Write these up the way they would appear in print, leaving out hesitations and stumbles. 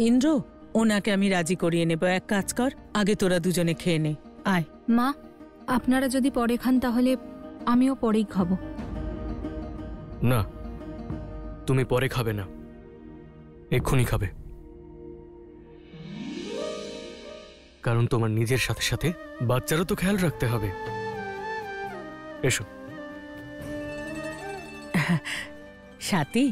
ইন্দ্র, ওনাকে আমি রাজি করিয়ে নেব। এক কাজ কর, আগে তোরা দুজনে খেয়ে নে। আয়। মা, আপনারা যদি পরে খান তাহলে আমিও পরেই খাবো। না, তুমি পরে খাবে না, এক্ষুনি খাবে। কারণ তোমার নিজের সাথে সাথে বাচ্চারও তো খেয়াল রাখতে হবে। এসো। সাথী,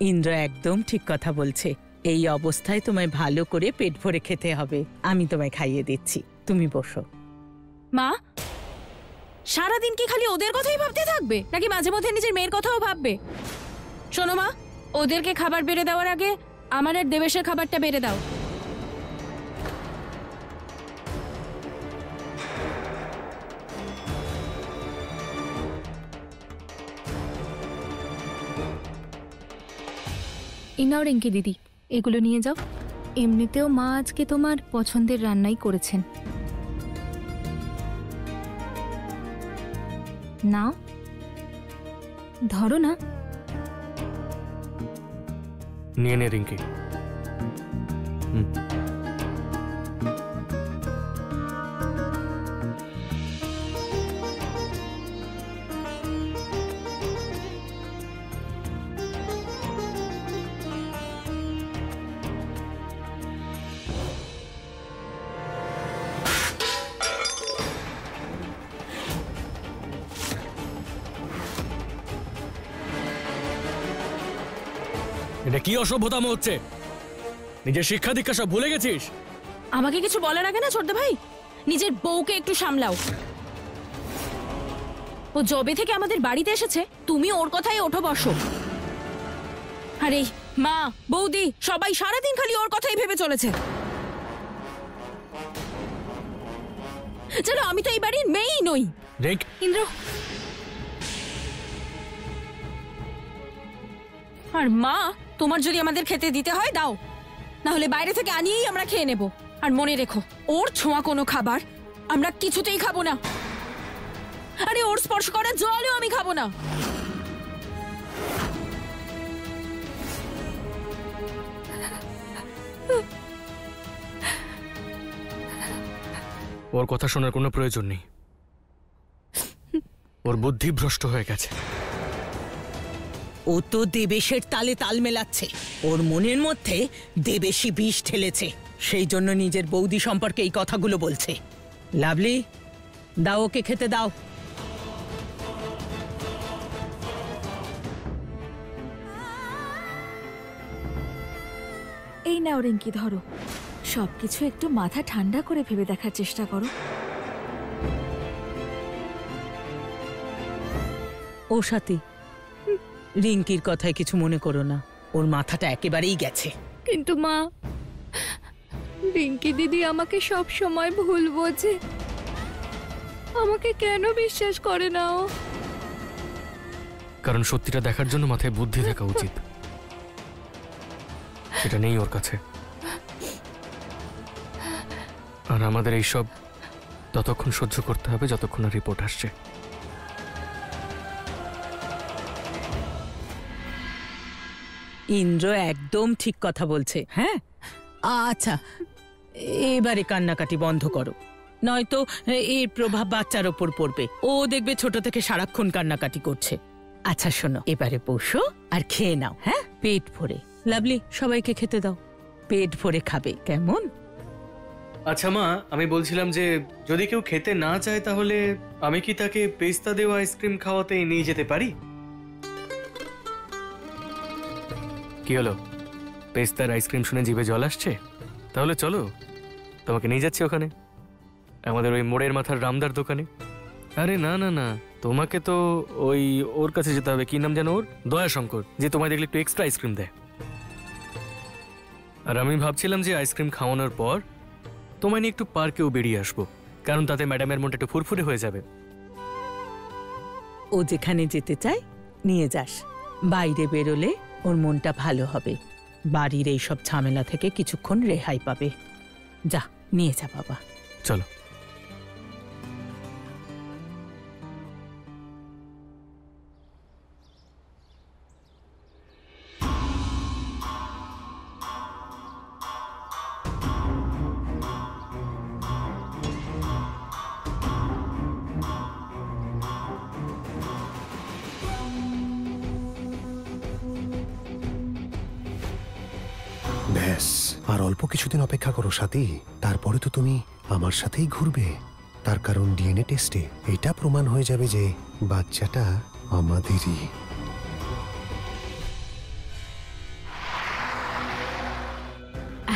ইন্দ্র একদম ঠিক কথা বলছে। এই অবস্থায় তোমায় ভালো করে পেট ভরে খেতে হবে। আমি তোমায় খাইয়ে দিচ্ছি, তুমি বসো। মা, সারাদিন কি খালি ওদের কথাই ভাবতে থাকবে, নাকি মাঝে মধ্যে নিজের মেয়ের কথাও ভাববে? শোনো মা, ওদেরকে খাবার বেড়ে দেওয়ার আগে আমার আর দেবেশের খাবারটা বেড়ে দাও। ইনাও রিঙ্কি দিদি, এগুলো নিয়ে যাও। এমনিতেও মা আজকে তোমার পছন্দের রান্নাই করেছেন। না, ধরো না। নিয়ে নে রিঙ্কি। এটা কি অসভ্যতাম হচ্ছে? নিজের শিক্ষা দীক্ষা সব ভুলে গেছিস? আমাকে কিছু বলার আগে না ছোট ভাই, নিজের বউকে একটু সামলাও। ও জবে থেকে আমাদের বাড়িতে এসেছে, তুমি ওর কথাই ওঠো বসো। আরে মা, বৌদি সবাই সারাদিন খালি ওর কথাই ভেবে চলেছে। চলো, আমি তো এই বাড়ির মেয়েই নই। ইন্দ্র, আর মা, তোমার যদি আমাদের খেতে দিতে হয় দাও, না হলে বাইরে থেকে আনিয়েই আমরা খেয়ে নেব। আর মনে রেখো, ওর ছোঁয়া কোনো খাবার আমরা কিছুতেই খাবো না। আরে ওর স্পর্শ করা জলও আমি খাবো না। ওর কথা শোনার কোনো প্রয়োজন নেই। ওর বুদ্ধি ভ্রষ্ট হয়ে গেছে। ও তো দেবেশের তালে তাল মেলাচ্ছে। ওর মনের মধ্যে দেবেশি বিষ ঠেলেছে, সেই জন্য নিজের বৌদি সম্পর্কে এই কথাগুলো বলছে। লাভলি, দাও ওকে খেতে দাও। এই নাও রিঙ্কি, ধরো। সবকিছু একটু মাথা ঠান্ডা করে ভেবে দেখার চেষ্টা করো। ও সাথী, রিঙ্কির কথায় কিছু মনে করো না, ওর মাথাটা একেবারেই গেছে। কিন্তু মা, রিঙ্কি দিদি আমাকে সব সময় ভুল বোঝে। আমাকে কেন বিশ্বাস করে না ও? কারণ সত্যিটা দেখার জন্য মাথায় বুদ্ধি থাকা উচিত। সেটা নেই ওর কাছে। আর আমাদের এইসব ততক্ষণ সহ্য করতে হবে যতক্ষণ না রিপোর্ট আসছে। ইন্দ্র একদম ঠিক কথা বলছে। হ্যাঁ, আচ্ছা, এবারে কান্নাকাটি বন্ধ করো, নয়তো এর প্রভাব বাচ্চার ওপর পড়বে। ও দেখবে ছোট থেকে সারাক্ষণ কান্নাকাটি করছে। আচ্ছা শোনো, এবারে বসো আর খেয়ে নাও। হ্যাঁ, পেট ভরে। লাভলি, সবাইকে খেতে দাও, পেট ভরে খাবে, কেমন? আচ্ছা মা, আমি বলছিলাম যে যদি কেউ খেতে না চায় তাহলে আমি কি তাকে পেস্তা দেওয়া আইসক্রিম খাওয়াতে নিয়ে যেতে পারি? কি হলো, পেস্তার আইসক্রিম শুনে জিভে জল আসছে? তাহলে চলো, তোমাকে নিয়ে যাচ্ছি ওখানে, আমাদের ওই মোড়ের মাথার রামদার দোকানে। আরে না না না, তোমাকে তো ওই ওর কাছে যেতে হবে। কি নাম যেন ওর? দয়াশঙ্কর, যে তোমায় দেখলে একটু এক্সট্রা আইসক্রিম দেয়। আর আমি ভাবছিলাম যে আইসক্রিম খাওয়ানোর পর তোমায় নিয়ে একটু পার্কেও বেরিয়ে আসবো, কারণ তাতে ম্যাডামের মনটা একটু ফুরফুরে হয়ে যাবে। ও যেখানে যেতে চায় নিয়ে যাস। বাইরে বেরোলে ওর মনটা ভালো হবে, বাড়ির এই সব ঝামেলা থেকে কিছুক্ষণ রেহাই পাবে। যা, নিয়ে যা বাবা। চলো। ব্যাস, আর অল্প কিছুদিন অপেক্ষা করো সাথী, তারপরে তো তুমি আমার সাথেই ঘুরবে। তার কারণ ডিএনএ টেস্টে এটা প্রমাণ হয়ে যাবে যে বাচ্চাটা আমাদেরই।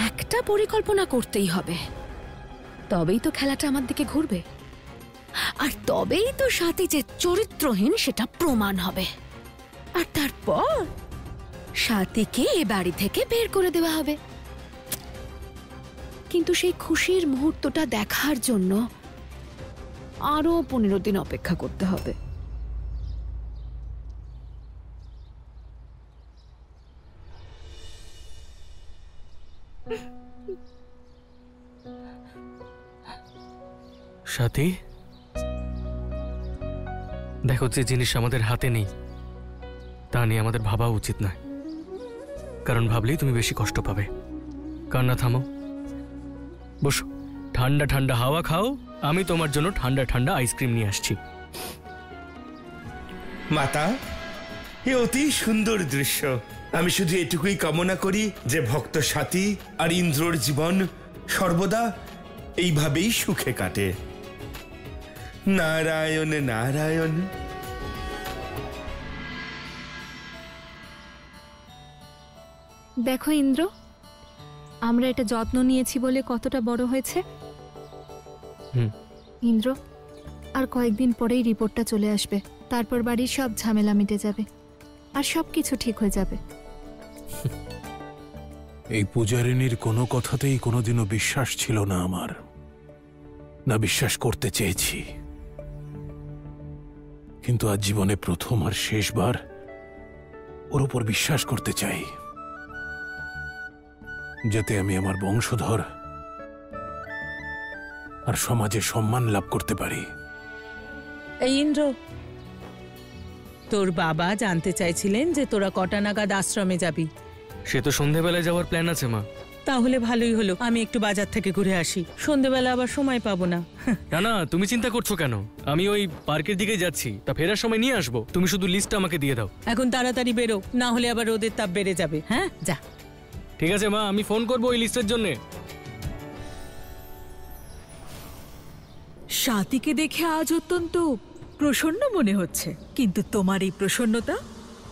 একটা পরিকল্পনা করতেই হবে, তবেই তো খেলাটা আমার দিকে ঘুরবে, আর তবেই তো সাথে যে চরিত্রহীন সেটা প্রমাণ হবে, আর তারপর সাথীকে এ বাড়ি থেকে বের করে দেওয়া হবে। কিন্তু সেই খুশির মুহূর্তটা দেখার জন্য আরো 15 দিন অপেক্ষা করতে হবে। সাথী, দেখো, যে জিনিস আমাদের হাতে নেই তা নিয়ে আমাদের ভাবা উচিত নয়, কারণ ভাবলেই তুমি বেশি কষ্ট পাবে। কান্না থামো, বসো, ঠান্ডা ঠান্ডা হাওয়া খাও, আমি তোমার জন্য ঠান্ডা ঠান্ডা আইসক্রিম নিয়ে আসছি। মাতা, এ অতি সুন্দর দৃশ্য। আমি শুধু এটুকুই কামনা করি যে ভক্ত সাথী আর ইন্দ্রর জীবন সর্বদা এইভাবেই সুখে কাটে। নারায়ণ নারায়ণ। দেখো ইন্দ্র, আমরা এটা যত্ন নিয়েছি বলে কতটা বড় হয়েছে। ইন্দ্র, আর কয়েকদিন পরেই রিপোর্টটা চলে আসবে, তারপর বাড়ির সব ঝামেলা মিটে যাবে আর সবকিছু ঠিক হয়ে যাবে। এই পূজারিনীর কোনো কথাতেই কোনোদিনও বিশ্বাস ছিল না আমার, না বিশ্বাস করতে চেয়েছি, কিন্তু আজ জীবনে প্রথম আর শেষবার ওর উপর বিশ্বাস করতে চাই, যাতে আমি আমার বংশধর আর সমাজে সম্মান লাভ করতে পারি। এই ইন্দ্র, তোর বাবা জানতে চাইছিলেন যে তোরা কটা নাগাদ আশ্রমে যাবি। সে তো সন্ধেবেলায় যাওয়ার প্ল্যান আছে মা। তাহলে ভালোই হলো, আমি একটু বাজার থেকে ঘুরে আসি, সন্ধেবেলা আবার সময় পাবো না। না না, তুমি চিন্তা করছো কেন? আমি ওই পার্কের দিকে যাচ্ছি, তা ফেরার সময় নিয়ে আসবো। তুমি শুধু লিস্টটা আমাকে দিয়ে দাও। এখন তাড়াতাড়ি বেরো, না হলে আবার রোদের তাপ বেড়ে যাবে। হ্যাঁ, যা। ঠিক আছে মা, আমি ফোন করবো ওই লিস্টের জন্যে। সাথীকে দেখে আজ অত্যন্ত প্রসন্ন মনে হচ্ছে, কিন্তু তোমার এই প্রসন্নতা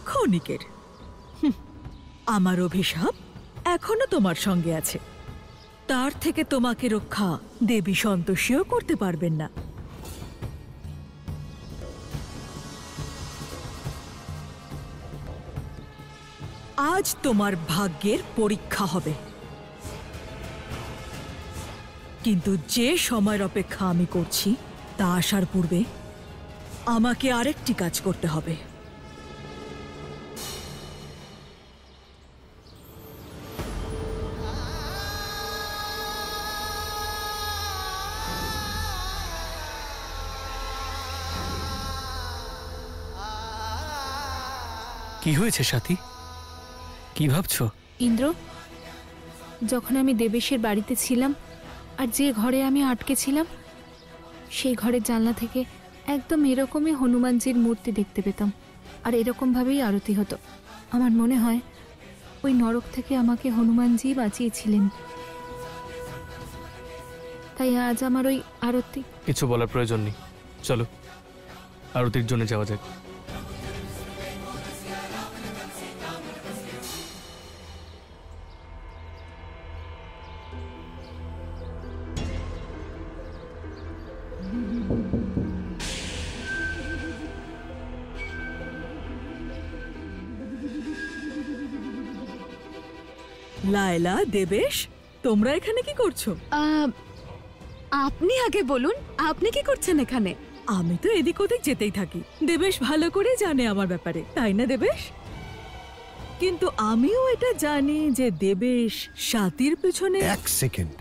ক্ষণিকের। আমার অভিশাপ এখনো তোমার সঙ্গে আছে, তার থেকে তোমাকে রক্ষা দেবী সন্তোষীও করতে পারবেন না। আজ তোমার ভাগ্যের পরীক্ষা হবে, কিন্তু যে সময়ের অপেক্ষা আমি করছি তা আসার পূর্বে আমাকে আরেকটি কাজ করতে হবে। কি হয়েছে সাথী, কি ভাবছো? ইন্দ্র, যখন আমি দেবেশের বাড়িতে ছিলাম আর যে ঘরে আমি আটকে ছিলাম, সেই ঘরের জানলা থেকে একদম এরকমই হনুমানজির মূর্তি দেখতে পেতাম, আর এরকমভাবেই আরতি হতো। আমার মনে হয় ওই নরক থেকে আমাকে হনুমানজি বাঁচিয়েছিলেন, তাই আজ আমার ওই আরতি। কিছু বলার প্রয়োজন নেই, চলো আরতির জন্য যাওয়া যাক। লায়লা, দেবেশ, তোমরা এখানে কি করছো? আপনি আগে বলুন, আপনি কি করছেন এখানে? আমি তো এদিক ওদিক যেতেই থাকি, দেবেশ ভালো করে জানে আমার ব্যাপারে, তাই না দেবেশ? কিন্তু আমিও এটা জানি যে দেবেশ সাথীর পেছনে। এক সেকেন্ড,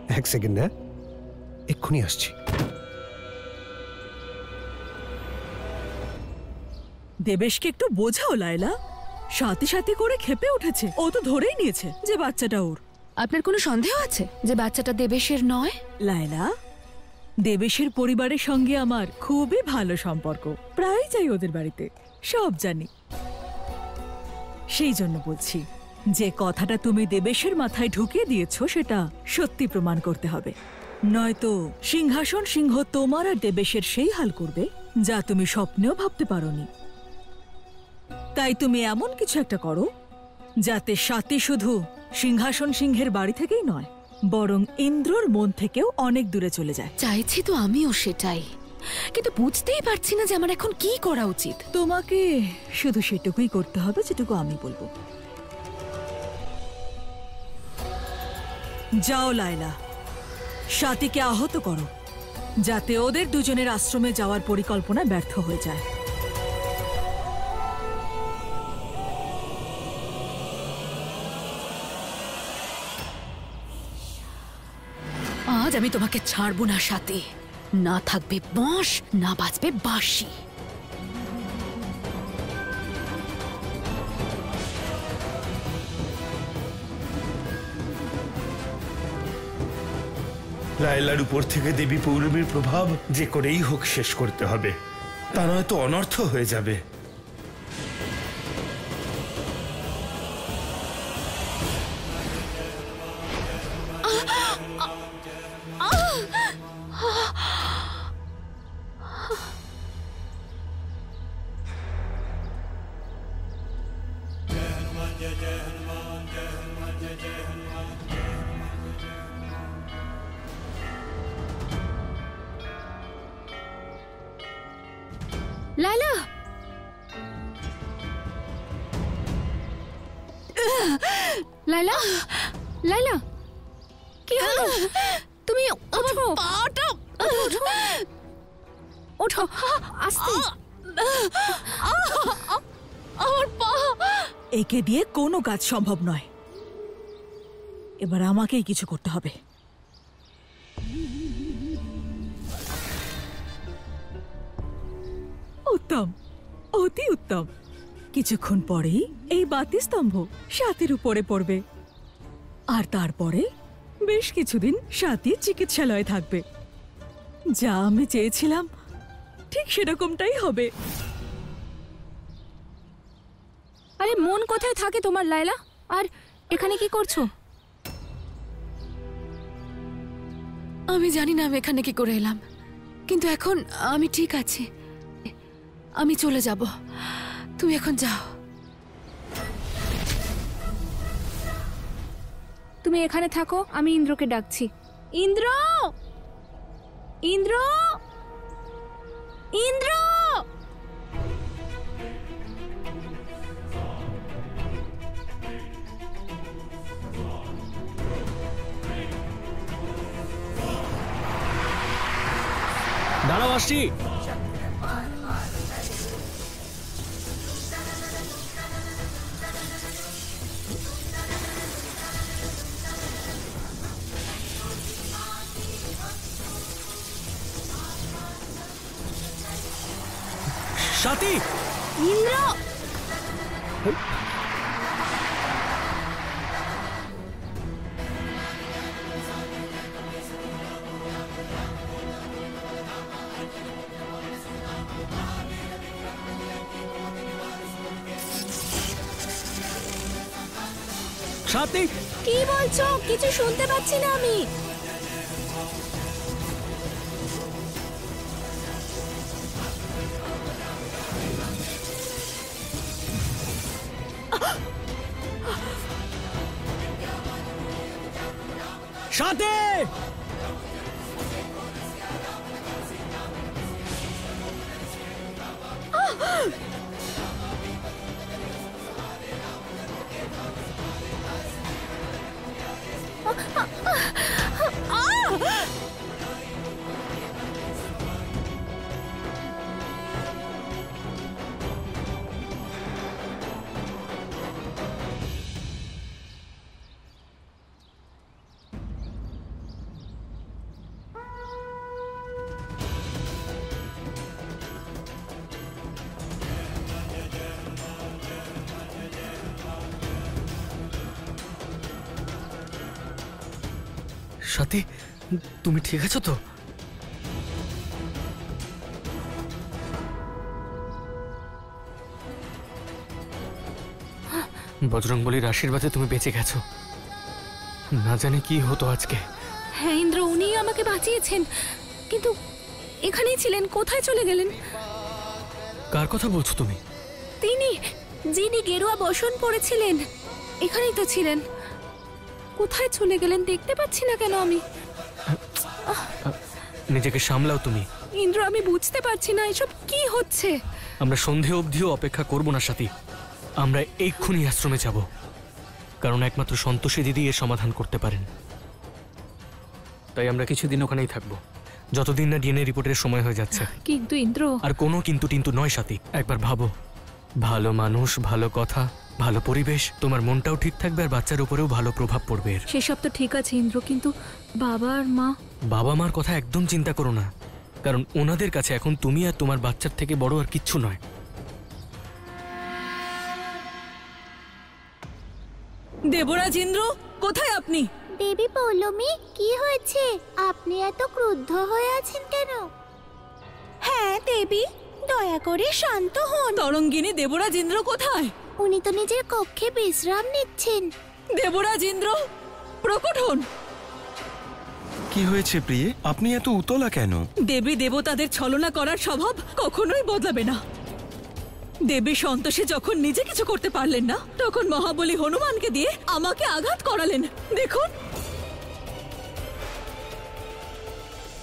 হ্যাঁ, এক্ষুনি আসছি। দেবেশকে একটু বোঝাও লায়লা, সাথী সাথী করে খেপে উঠেছে, ও তো ধরেই নিয়েছে যে বাচ্চাটা ওর। আপনার কোনো সন্দেহ আছে যে বাচ্চাটা দেবেশের নয়? লায়লা, দেবেশের পরিবারের সঙ্গে আমার খুবই ভালো সম্পর্ক, প্রায় যাই ওদের বাড়িতে, সব জানি। সেই জন্য বলছি, যে কথাটা তুমি দেবেশের মাথায় ঢুকিয়ে দিয়েছো সেটা সত্যি প্রমাণ করতে হবে, নয়তো সিংহাসন সিংহ তোমার আর দেবেশের সেই হাল করবে যা তুমি স্বপ্নেও ভাবতে পারোনি। তাই তুমি এমন কিছু একটা করো যাতে স্বাতী শুধু সিংহাসন সিংহের বাড়ি থেকেই নয়, বরং ইন্দ্রর মন থেকেও অনেক দূরে চলে যায়। চাইছি তো আমিও সেটাই, কিন্তু বুঝতেই পারছি না যে আমার এখন কি করা উচিত। তোমাকে শুধু সেটুকুই করতে হবে যেটুকু আমি বলবো। যাও লায়লা, স্বাতীকে আহত করো যাতে ওদের দুজনের আশ্রমে যাওয়ার পরিকল্পনা ব্যর্থ হয়ে যায়। আজ আমি তোমাকে ছাড়বো না সাথে, না থাকবে বাঁশ না বাজবে বাঁশি। লায়লার উপর থেকে দেবী পৌলমীর প্রভাব যে করেই হোক শেষ করতে হবে, তা নয়তো অনর্থ হয়ে যাবে। লায়লা, লায়লা, লায়লা, কি হলো? তুমি ওঠো, ওঠো, আস্তে। আমার পা। একে দিয়ে কোনো কাজ সম্ভব নয়, এবার আমাকেই কিছু করতে হবে। উত্তম, অতি উত্তম। কিছুক্ষণ পরেই এই বাতিস্তম্ভ স্বাতীর উপরে পড়বে, আর তারপরে বেশ কিছুদিন স্বাতী চিকিৎসালয়ে থাকবে। যা আমি চেয়েছিলাম ঠিক সেরকমটাই হবে। আরে মন কোথায় থাকে তোমার লায়লা? আর এখানে কি করছো? আমি জানি না আমি এখানে কি করে এলাম, কিন্তু এখন আমি ঠিক আছি। আমি চলে যাব, তুমি এখন যাও। তুমি এখানে থাকো, আমি ইন্দ্রকে ডাকছি। ইন্দ্র, ইন্দ্র, ইন্দ্র! দাঁড়াও, আসছি। সাথী, ইন্দ্র! সাথী, কি বলছো? কিছু শুনতে পাচ্ছি না আমি। সাথী! সাথী, তুমি ঠিক আছো তো? বজরংবলীর আশীর্বাদে তুমি বেঁচে গেছো। না জানি কি হতো আজকে। হ্যাঁ ইন্দ্র, উনিই আমাকে বাঁচিয়েছেন, কিন্তু এখানেই ছিলেন, কোথায় চলে গেলেন? কার কথা বলছো তুমি? তিনি, যিনি গেরুয়া বসন পড়েছিলেন, এখানেই তো ছিলেন। কোথায় চলে গেলেন দেখতে পাচ্ছি না কেন আমি? নিজেকে সামলাও তুমি। ইন্দ্র, আমি বুঝতে পারছি না এসব কি হচ্ছে। আমরা সন্ধে অবধিও অপেক্ষা করব না সাথী, আমরা এক্ষুনি আশ্রমে যাব, কারণ একমাত্র সন্তোষী দিদি এর সমাধান করতে পারেন। তাই আমরা কিছুদিন ওখানেই থাকবো, যতদিন না ডিএনএ রিপোর্টের সময় হয়ে যাচ্ছে। কিন্তু ইন্দ্র, আর কোনো কিন্তু টিন্তু নয় সাথী, একবার ভাবো, ভালো মানুষ, ভালো কথা, ভালো পরিবেশ, তোমার মনটাও ঠিক থাকবে আর বাচ্চার উপরেও ভালো প্রভাব পড়বে এর। সেসব তো ঠিক আছে ইন্দ্র, কিন্তু বাবা আর মা? বাবা মার কথা একদম চিন্তা করো না, কারণ ওনাদের কাছে এখন তুমি আর তোমার বাচ্চার থেকে বড় আর কিচ্ছু নয়। দেবরাজ ইন্দ্র, কোথায় আপনি? দেবী পৌলমী, কি হয়েছে? আপনি এত ক্রুদ্ধ হয়ে আছেন কেন? হ্যাঁ দেবী, দয়া করে শান্ত হন। তরঙ্গিনী, দেবরাজ ইন্দ্র কোথায়? উনি তো নিজের কক্ষে বিশ্রাম নিচ্ছেন। দেবরাজ ইন্দ্র, প্রকট হন। কি হয়েছে প্রিয়ে? আপনি এত উতলা কেন? দেবী দেবতাদের ছলনা করার স্বভাব কখনোই বদলাবে না। দেবী সন্তোষী যখন নিজে কিছু করতে পারলেন না, তখন মহাবলী হনুমানকে দিয়ে আমাকে আঘাত করালেন। দেখুন।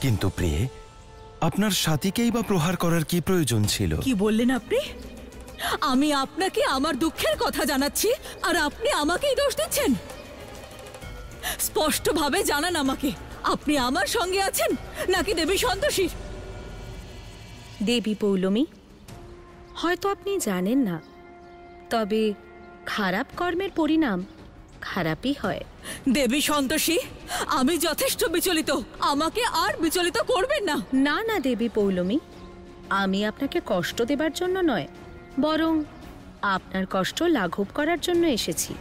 কিন্তু প্রিয়ে, আপনার সাথীকেই বা প্রহার করার কি প্রয়োজন ছিল? কি বললেন আপনি? আমি আপনাকে আমার দুঃখের কথা জানাচ্ছি আর আপনি আমাকেই দোষ দিচ্ছেন। স্পষ্টভাবে জানান আমাকে, আপনি আমার সঙ্গে আছেন নাকি দেবী সন্তোষীর? দেবী পৌলমী, হয়তো আপনি জানেন না, তবে খারাপ কর্মের পরিণাম খারাপই হয়। দেবী সন্তোষী, আমি যথেষ্ট বিচলিত, আমাকে আর বিচলিত করবেন না। না না দেবী পৌলমী, আমি আপনাকে কষ্ট দেবার জন্য নয়, বরং আপনার কষ্ট লাঘব করার জন্য এসেছি।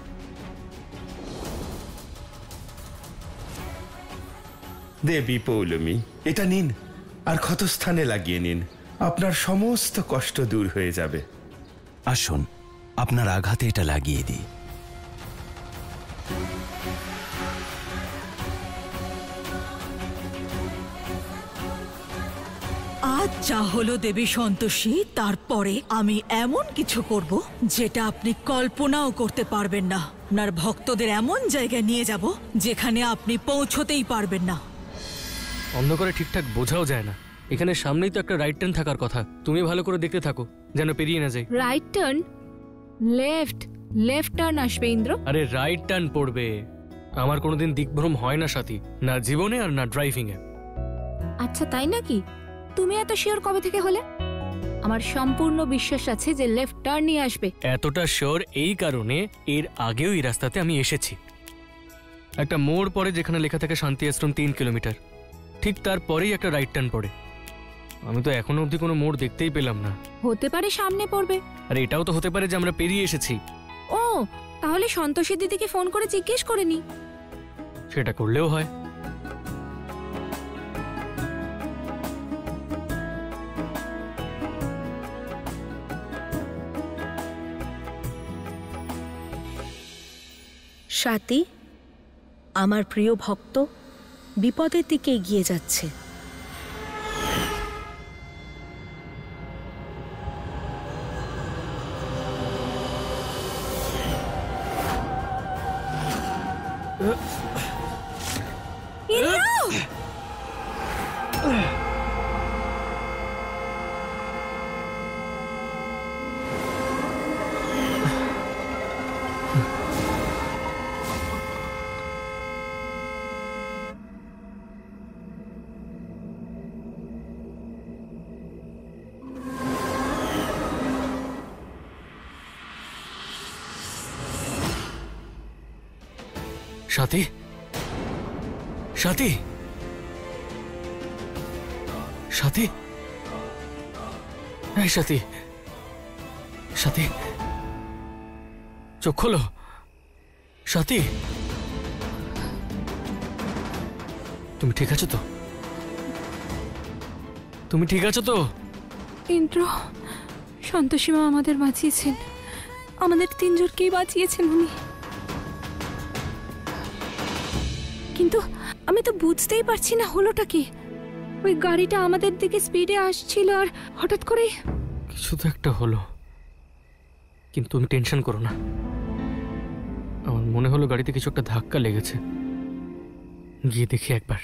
দেবী পৌলমী, এটা নিন আর ক্ষতস্থানে লাগিয়ে নিন, আপনার সমস্ত কষ্ট দূর হয়ে যাবে। আসুন, আপনার আঘাতে এটা লাগিয়ে দিই। আজ যা হলো দেবী সন্তোষী, তারপরে আমি এমন কিছু করব যেটা আপনি কল্পনাও করতে পারবেন না। আপনার ভক্তদের এমন জায়গায় নিয়ে যাব যেখানে আপনি পৌঁছতেই পারবেন না। অন্ধকারে ঠিকঠাক বোঝাও যায় না। এখানে সামনেই তো একটা রাইট টার্ন থাকার কথা, তুমি ভালো করে দেখতে থাকো যেন পেরিয়ে না যায়। Right turn? Left, left turn আসবে ইন্দ্র। আরে রাইট টার্ন পড়বে। আমার কোনোদিন দিকভ্রম হয় না সাথী, না জীবনে আর না ড্রাইভিং এ। আচ্ছা তাই নাকি? তুমি এত শিওর কবে থেকে হলে? আমার সম্পূর্ণ বিশ্বাস আছে যে লেফট টার্নই আসবে। এতটা শিওর এই কারণে, এর আগেও এই রাস্তাতে আমি এসেছি। একটা মোড় পড়ে যেখানে লেখা থাকে শান্তি আশ্রম 3 কিলোমিটার, ঠিক তারপরেই একটা রাইট টার্ন পড়ে। আমি তো এখনো অবধি কোনো মোড় দেখতেই পেলাম না। হতে পারে সামনে পড়বে। আর এটাও তো হতে পারে যে আমরা পেরিয়ে এসেছি। ও, তাহলে সন্তোষী দিদিকে ফোন করে জিজ্ঞেস করে নি। সেটা করলেও হয়। স্বাতী, আমার প্রিয় ভক্ত বিপদের দিকে এগিয়ে যাচ্ছে। সাথী, সাথী, সাথী, এই সাথী, সাথী, চোখ খোলো। সাথী, তুমি ঠিক আছো তো? তুমি ঠিক আছো তো? ইন্দ্র, সন্তোষী মা আমাদের বাঁচিয়েছেন। আমাদের তিনজনকেই বাঁচিয়েছেন উনি। কিন্তু আমি তো বুঝতেই পারছি না হলোটা কি। ওই গাড়িটা আমাদের দিকে স্পিডে আসছিল আর হঠাৎ করে কিছু তো একটা হলো, কিন্তু তুমি টেনশন করো না। আমার মনে হলো গাড়িতে কিছু একটা ধাক্কা লেগেছে, গিয়ে দেখি একবার।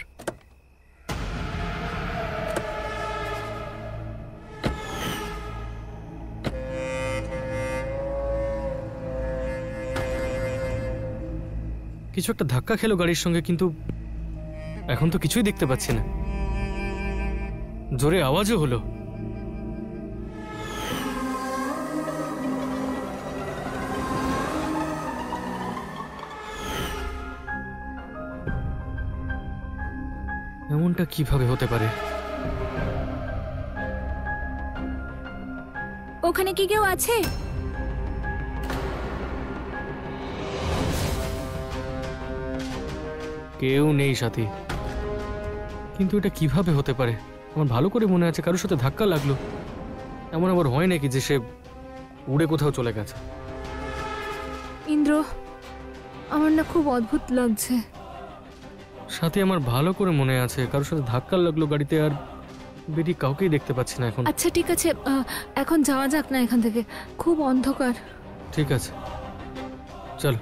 কিছু একটা ধাক্কা খেলো গাড়ির সঙ্গে, কিন্তু এখন তো কিছুই দেখতে পাচ্ছি না। জোরে আওয়াজও হলো। এমনটা কিভাবে হতে পারে? ওখানে কি কেউ আছে? কেউ নেই সাথী, কিন্তু এটা কিভাবে হতে পারে? আমার ভালো করে মনে আছে কারোর সাথে ধাক্কা লাগলো। এমন আবার হয় নাকি যে সে উড়ে কোথাও চলে গেছে? ইন্দ্র, আমার না খুব অদ্ভুত লাগছে। সাথে আমার ভালো করে মনে আছে কারোর সাথে ধাক্কা লাগলো গাড়িতে, আর বেরিয়ে কাউকেই দেখতে পাচ্ছি না এখন। আচ্ছা ঠিক আছে, এখন যাওয়া যাক না এখান থেকে, খুব অন্ধকার। ঠিক আছে, চল।